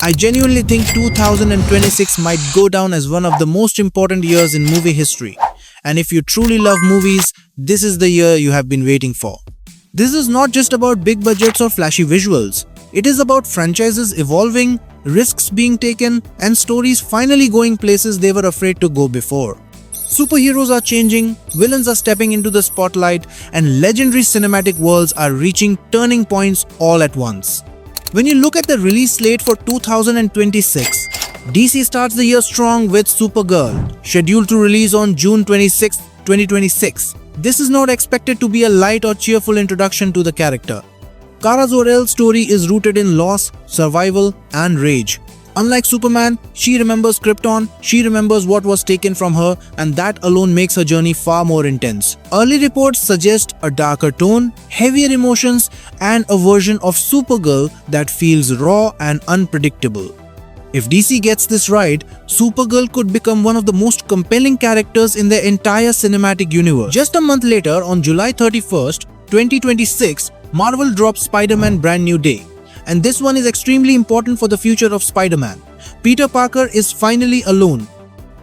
I genuinely think 2026 might go down as one of the most important years in movie history. And if you truly love movies, this is the year you have been waiting for. This is not just about big budgets or flashy visuals. It is about franchises evolving, risks being taken, and stories finally going places they were afraid to go before. Superheroes are changing, villains are stepping into the spotlight, and legendary cinematic worlds are reaching turning points all at once. When you look at the release slate for 2026, DC starts the year strong with Supergirl, scheduled to release on June 26, 2026. This is not expected to be a light or cheerful introduction to the character. Kara Zor-El's story is rooted in loss, survival, and rage. Unlike Superman, she remembers Krypton, she remembers what was taken from her, and that alone makes her journey far more intense. Early reports suggest a darker tone, heavier emotions, and a version of Supergirl that feels raw and unpredictable. If DC gets this right, Supergirl could become one of the most compelling characters in the entire cinematic universe. Just a month later, on July 31st, 2026, Marvel drops Spider-Man Brand New Day. And this one is extremely important for the future of Spider-Man. Peter Parker is finally alone.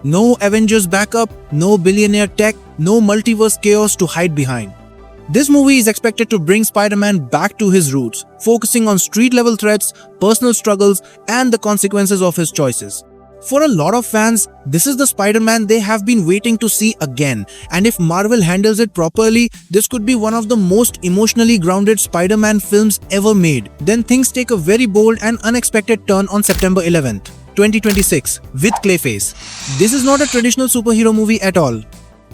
No Avengers backup, no billionaire tech, no multiverse chaos to hide behind. This movie is expected to bring Spider-Man back to his roots, focusing on street-level threats, personal struggles, and the consequences of his choices. For a lot of fans, this is the Spider-Man they have been waiting to see again, and if Marvel handles it properly, this could be one of the most emotionally grounded Spider-Man films ever made. Then things take a very bold and unexpected turn on September 11th, 2026, with Clayface. This is not a traditional superhero movie at all.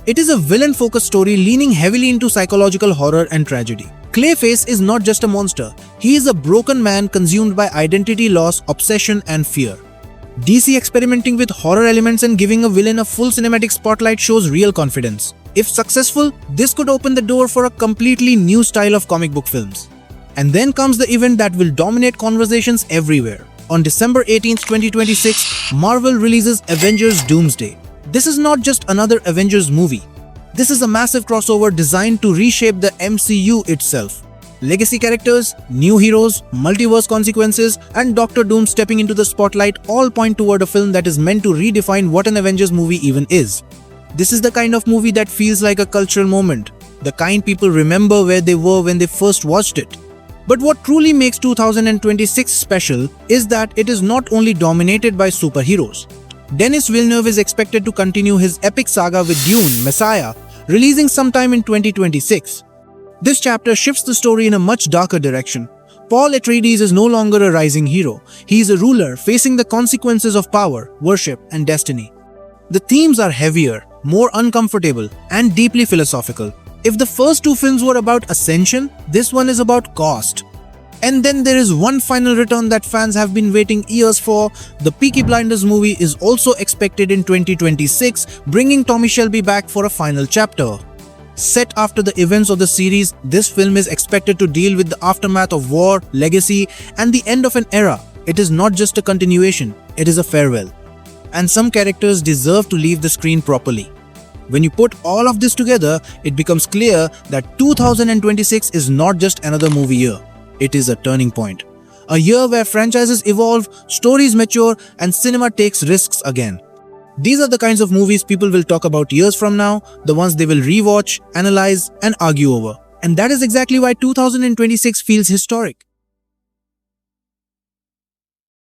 It is a villain-focused story leaning heavily into psychological horror and tragedy. Clayface is not just a monster, he is a broken man consumed by identity loss, obsession, and fear. DC experimenting with horror elements and giving a villain a full cinematic spotlight shows real confidence. If successful, this could open the door for a completely new style of comic book films. And then comes the event that will dominate conversations everywhere. On December 18th, 2026, Marvel releases Avengers Doomsday. This is not just another Avengers movie. This is a massive crossover designed to reshape the MCU itself. Legacy characters, new heroes, multiverse consequences, and Doctor Doom stepping into the spotlight all point toward a film that is meant to redefine what an Avengers movie even is. This is the kind of movie that feels like a cultural moment, the kind people remember where they were when they first watched it. But what truly makes 2026 special is that it is not only dominated by superheroes. Denis Villeneuve is expected to continue his epic saga with Dune, Messiah, releasing sometime in 2026. This chapter shifts the story in a much darker direction. Paul Atreides is no longer a rising hero. He is a ruler facing the consequences of power, worship, and destiny. The themes are heavier, more uncomfortable, and deeply philosophical. If the first two films were about ascension, this one is about cost. And then there is one final return that fans have been waiting years for. The Peaky Blinders movie is also expected in 2026, bringing Tommy Shelby back for a final chapter. Set after the events of the series, this film is expected to deal with the aftermath of war, legacy, and the end of an era. It is not just a continuation, it is a farewell. And some characters deserve to leave the screen properly. When you put all of this together, it becomes clear that 2026 is not just another movie year. It is a turning point. A year where franchises evolve, stories mature, and cinema takes risks again. These are the kinds of movies people will talk about years from now, the ones they will rewatch, analyze, and argue over. And that is exactly why 2026 feels historic.